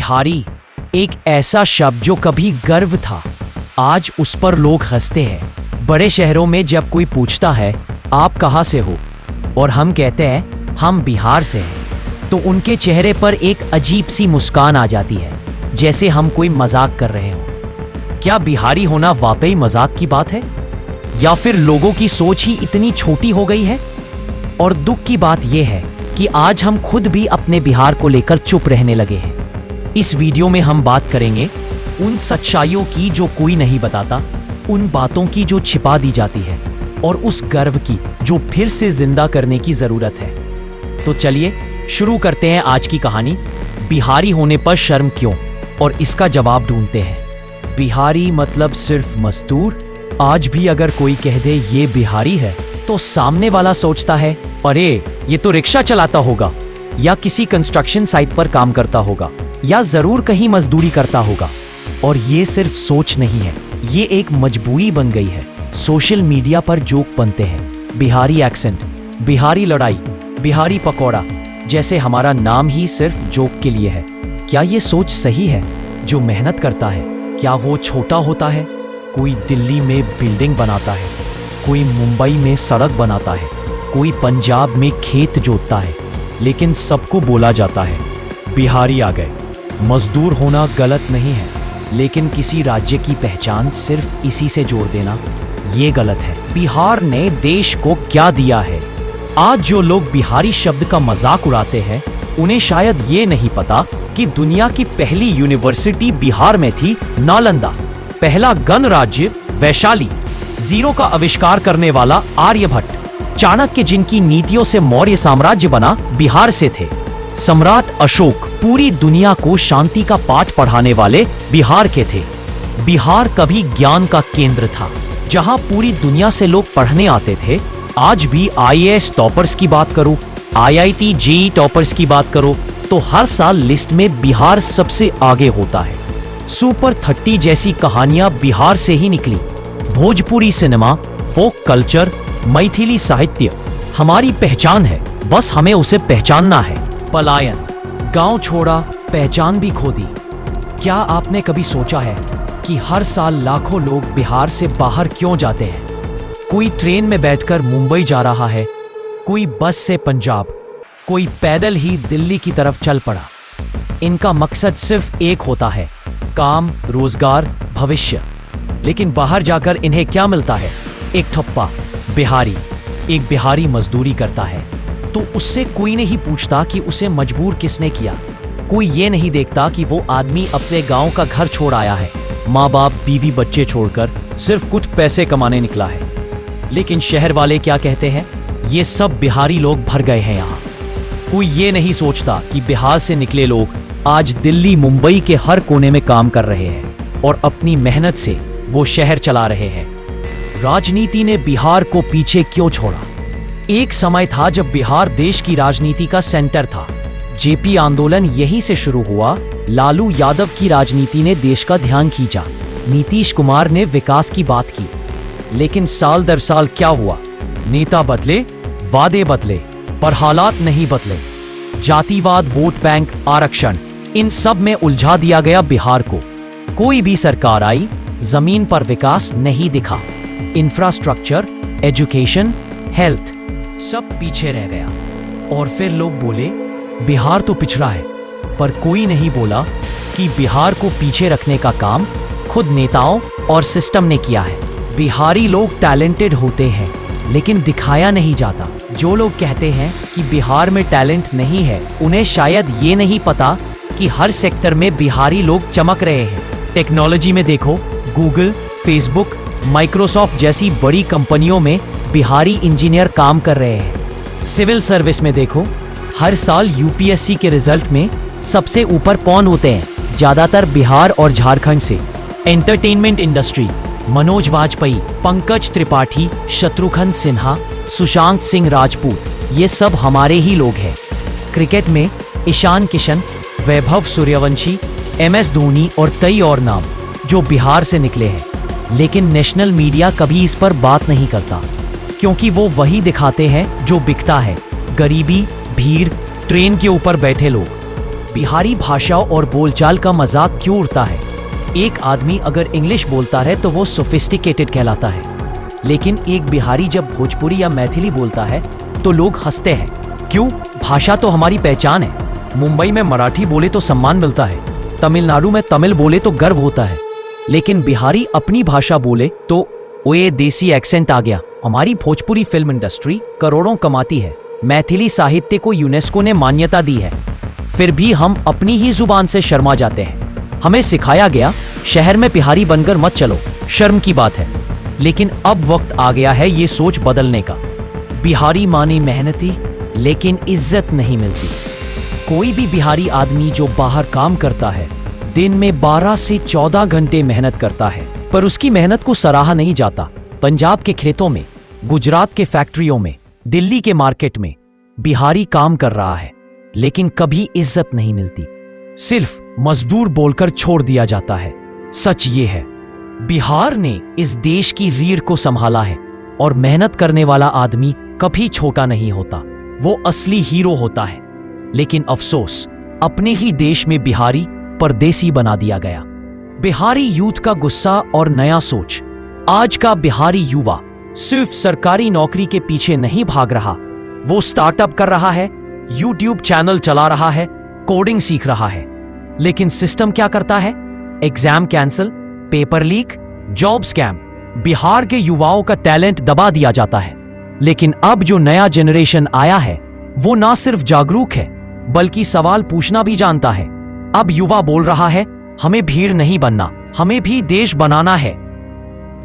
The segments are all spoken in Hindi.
बिहारी एक ऐसा शब्द जो कभी गर्व था, आज उस पर लोग हंसते हैं। बड़े शहरों में जब कोई पूछता है आप कहाँ से हो और हम कहते हैं हम बिहार से हैं, तो उनके चेहरे पर एक अजीब सी मुस्कान आ जाती है, जैसे हम कोई मजाक कर रहे हों। क्या बिहारी होना वाकई मजाक की बात है, या फिर लोगों की सोच ही इतनी छोटी हो गई है? और दुख की बात यह है कि आज हम खुद भी अपने बिहार को लेकर चुप रहने लगे हैं। इस वीडियो में हम बात करेंगे उन सच्चाइयों की जो कोई नहीं बताता, उन बातों की जो छिपा दी जाती है, और उस गर्व की जो फिर से जिंदा करने की जरूरत है। तो चलिए शुरू करते हैं आज की कहानी, बिहारी होने पर शर्म क्यों, और इसका जवाब ढूंढते हैं। बिहारी मतलब सिर्फ मजदूर? आज भी अगर कोई कह दे ये बिहारी है, तो सामने वाला सोचता है अरे ये तो रिक्शा चलाता होगा, या किसी कंस्ट्रक्शन साइट पर काम करता होगा, या जरूर कहीं मजदूरी करता होगा। और ये सिर्फ सोच नहीं है, ये एक मजबूरी बन गई है। सोशल मीडिया पर जोक बनते हैं, बिहारी एक्सेंट, बिहारी लड़ाई, बिहारी पकौड़ा, जैसे हमारा नाम ही सिर्फ जोक के लिए है। क्या ये सोच सही है? जो मेहनत करता है क्या वो छोटा होता है? कोई दिल्ली में बिल्डिंग बनाता है, कोई मुंबई में सड़क बनाता है, कोई पंजाब में खेत जोतता है, लेकिन सबको बोला जाता है बिहारी आ गए। मजदूर होना गलत नहीं है, लेकिन किसी राज्य की पहचान सिर्फ इसी से जोड़ देना ये गलत है। बिहार ने देश को क्या दिया है? आज जो लोग बिहारी शब्द का मजाक उड़ाते हैं, उन्हें शायद ये नहीं पता कि दुनिया की पहली यूनिवर्सिटी बिहार में थी, नालंदा। पहला गणराज्य वैशाली, जीरो का आविष्कार करने वाला आर्यभट्ट, चाणक्य जिनकी नीतियों से मौर्य साम्राज्य बना बिहार से थे, सम्राट अशोक पूरी दुनिया को शांति का पाठ पढ़ाने वाले बिहार के थे। बिहार कभी ज्ञान का केंद्र था, जहां पूरी दुनिया से लोग पढ़ने आते थे। आज भी आईएएस टॉपर्स की बात करो, आईआईटी जेईई टॉपर्स की बात करो, तो हर साल लिस्ट में बिहार सबसे आगे होता है। सुपर 30 जैसी कहानियां बिहार से ही निकली। Bhojpuri cinema, folk culture, Maithili साहित्य हमारी पहचान है, बस हमें उसे पहचानना है। पलायन, गांव छोड़ा, पहचान भी खो दी। क्या आपने कभी सोचा है कि हर साल लाखों लोग बिहार से बाहर क्यों जाते हैं? कोई ट्रेन में बैठकर मुंबई जा रहा है, कोई बस से पंजाब, कोई पैदल ही दिल्ली की तरफ चल पड़ा। इनका मकसद सिर्फ एक होता है, काम, रोजगार, भविष्य। लेकिन बाहर जाकर इन्हें क्या मिलता है? एक ठप्पा। बिहारी, एक बिहारी मजदूरी करता है तो उससे कोई नहीं पूछता कि उसे मजबूर किसने किया। कोई ये नहीं देखता कि वो आदमी अपने गांव का घर छोड़ आया है, माँ बाप, बीवी, बच्चे छोड़कर सिर्फ कुछ पैसे कमाने निकला है। लेकिन शहर वाले क्या कहते हैं? ये सब बिहारी लोग भर गए हैं यहाँ। कोई ये नहीं सोचता कि बिहार से निकले लोग आज दिल्ली, मुंबई के हर कोने में काम कर रहे हैं और अपनी मेहनत से वो शहर चला रहे हैं। राजनीति ने बिहार को पीछे क्यों छोड़ा? एक समय था जब बिहार देश की राजनीति का सेंटर था। जेपी आंदोलन यहीं से शुरू हुआ। लालू यादव की राजनीति ने देश का ध्यान खींचा। नीतीश कुमार ने विकास की बात की। लेकिन साल दर साल क्या हुआ? नेता बदले, वादे बदले, पर हालात नहीं बदले। जातिवाद, वोट बैंक, आरक्षण, इन सब में उलझा दिया गया बिहार को। कोई भी सरकार आई, जमीन पर विकास नहीं दिखा। इंफ्रास्ट्रक्चर, एजुकेशन, हेल्थ सब पीछे रह गया। और फिर लोग बोले बिहार तो पिछड़ा है, पर कोई नहीं बोला कि बिहार को पीछे रखने का काम खुद नेताओं और सिस्टम ने किया है। बिहारी लोग टैलेंटेड होते हैं, लेकिन दिखाया नहीं जाता। जो लोग कहते हैं कि बिहार में टैलेंट नहीं है, उन्हें शायद ये नहीं पता कि हर सेक्टर में बिहारी लोग चमक रहे हैं। टेक्नोलॉजी में देखो, गूगल, फेसबुक, माइक्रोसॉफ्ट जैसी बड़ी कंपनियों में बिहारी इंजीनियर काम कर रहे हैं। सिविल सर्विस में देखो, हर साल यूपीएससी के रिजल्ट में सबसे ऊपर कौन होते हैं? ज्यादातर बिहार और झारखंड से। एंटरटेनमेंट इंडस्ट्री, मनोज वाजपेयी, पंकज त्रिपाठी, शत्रुघ्न सिन्हा, सुशांत सिंह राजपूत, ये सब हमारे ही लोग हैं। क्रिकेट में ईशान किशन, वैभव सूर्यवंशी, एमएस धोनी और कई और नाम जो बिहार से निकले हैं। लेकिन नेशनल मीडिया कभी इस पर बात नहीं करता, क्योंकि वो वही दिखाते हैं जो बिकता है, गरीबी, भीड़, ट्रेन के ऊपर बैठे लोग। बिहारी भाषा और बोलचाल का मजाक क्यों उड़ता है? एक आदमी अगर इंग्लिश बोलता है तो वो सोफिस्टिकेटेड कहलाता है, लेकिन एक बिहारी जब भोजपुरी या मैथिली बोलता है तो लोग हंसते हैं। क्यों? भाषा तो हमारी पहचान है। मुंबई में मराठी बोले तो सम्मान मिलता है, तमिलनाडु में तमिल बोले तो गर्व होता है, लेकिन बिहारी अपनी भाषा बोले तो ओए देसी एक्सेंट आ गया। हमारी भोजपुरी फिल्म इंडस्ट्री करोड़ों कमाती है, मैथिली साहित्य को यूनेस्को ने मान्यता दी है, फिर भी हम अपनी ही जुबान से शर्मा जाते हैं। हमें सिखाया गया शहर में बिहारी बनकर मत चलो, शर्म की बात है। लेकिन अब वक्त आ गया है ये सोच बदलने का। बिहारी माने मेहनती, लेकिन इज्जत नहीं मिलती। कोई भी बिहारी आदमी जो बाहर काम करता है दिन में 12 से 14 घंटे मेहनत करता है, पर उसकी मेहनत को सराहा नहीं जाता। पंजाब के खेतों में, गुजरात के फैक्ट्रियों में, दिल्ली के मार्केट में बिहारी काम कर रहा है, लेकिन कभी इज्जत नहीं मिलती। सिर्फ मजदूर बोलकर छोड़ दिया जाता है। सच ये है, बिहार ने इस देश की रीढ़ को संभाला है और मेहनत करने वाला आदमी कभी छोटा नहीं होता, वो असली हीरो होता है। लेकिन अफसोस, अपने ही देश में बिहारी परदेसी बना दिया गया। बिहारी यूथ का गुस्सा और नया सोच। आज का बिहारी युवा सिर्फ सरकारी नौकरी के पीछे नहीं भाग रहा, वो स्टार्टअप कर रहा है, यूट्यूब चैनल चला रहा है, कोडिंग सीख रहा है। लेकिन सिस्टम क्या करता है? Exam cancel, paper leak, job scam. Bihar के युवाओं का टैलेंट दबा दिया जाता है। लेकिन अब जो नया जनरेशन आया है वो ना सिर्फ जागरूक है, बल्कि सवाल पूछना भी जानता है। अब युवा बोल रहा है, हमें भीड़ नहीं बनना, हमें भी देश बनाना है।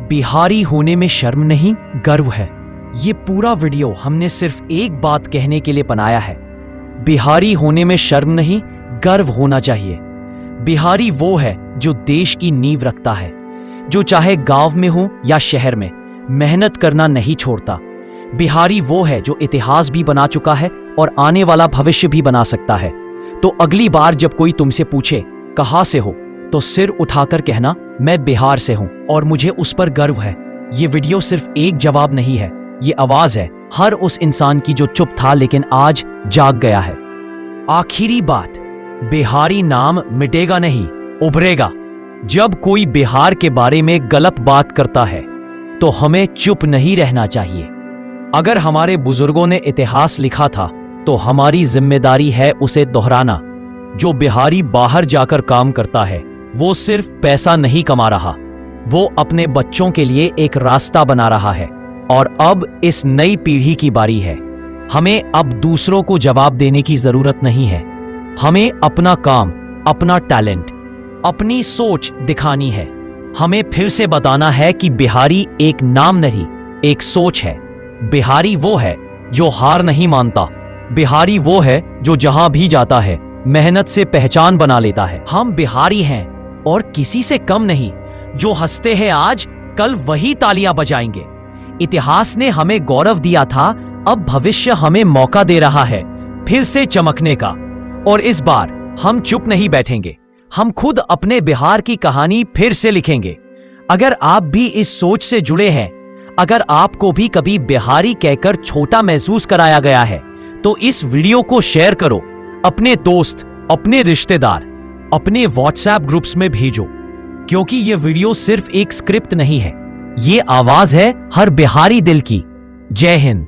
बिहारी होने में शर्म नहीं, गर्व है। ये पूरा वीडियो हमने सिर्फ एक बात कहने के लिए बनाया है, बिहारी होने में शर्म नहीं, गर्व होना चाहिए। बिहारी वो है जो देश की नींव रखता है, जो चाहे गांव में हो या शहर में मेहनत करना नहीं छोड़ता। बिहारी वो है जो इतिहास भी बना चुका है और आने वाला भविष्य भी बना सकता है। तो अगली बार जब कोई तुमसे पूछे कहां से हो, तो सिर उठाकर कहना मैं बिहार से हूं और मुझे उस पर गर्व है। ये वीडियो सिर्फ एक जवाब नहीं है, ये आवाज है हर उस इंसान की जो चुप था लेकिन आज जाग गया है। आखिरी बात, बिहारी नाम मिटेगा नहीं, उभरेगा। जब कोई बिहार के बारे में गलत बात करता है तो हमें चुप नहीं रहना चाहिए। अगर हमारे बुजुर्गों ने इतिहास लिखा था तो हमारी जिम्मेदारी है उसे दोहराना। जो बिहारी बाहर जाकर काम करता है वो सिर्फ पैसा नहीं कमा रहा, वो अपने बच्चों के लिए एक रास्ता बना रहा है। और अब इस नई पीढ़ी की बारी है। हमें अब दूसरों को जवाब देने की जरूरत नहीं है, हमें अपना काम, अपना टैलेंट, अपनी सोच दिखानी है। हमें फिर से बताना है कि बिहारी एक नाम नहीं, एक सोच है। बिहारी वो है जो हार नहीं मानता, बिहारी वो है जो जहां भी जाता है मेहनत से पहचान बना लेता है। हम बिहारी हैं और किसी से कम नहीं। जो हंसते हैं आज, कल वही तालियां बजाएंगे। इतिहास ने हमें गौरव दिया था, अब भविष्य हमें मौका दे रहा है फिर से चमकने का। और इस बार हम चुप नहीं बैठेंगे, हम खुद अपने बिहार की कहानी फिर से लिखेंगे। अगर आप भी इस सोच से जुड़े हैं, अगर आपको भी कभी बिहारी कहकर छोटा महसूस कराया गया है, तो इस वीडियो को शेयर करो, अपने दोस्त, अपने रिश्तेदार, अपने व्हाट्सएप ग्रुप्स में भेजो। क्योंकि ये वीडियो सिर्फ एक स्क्रिप्ट नहीं है, ये आवाज है हर बिहारी दिल की। जय हिंद।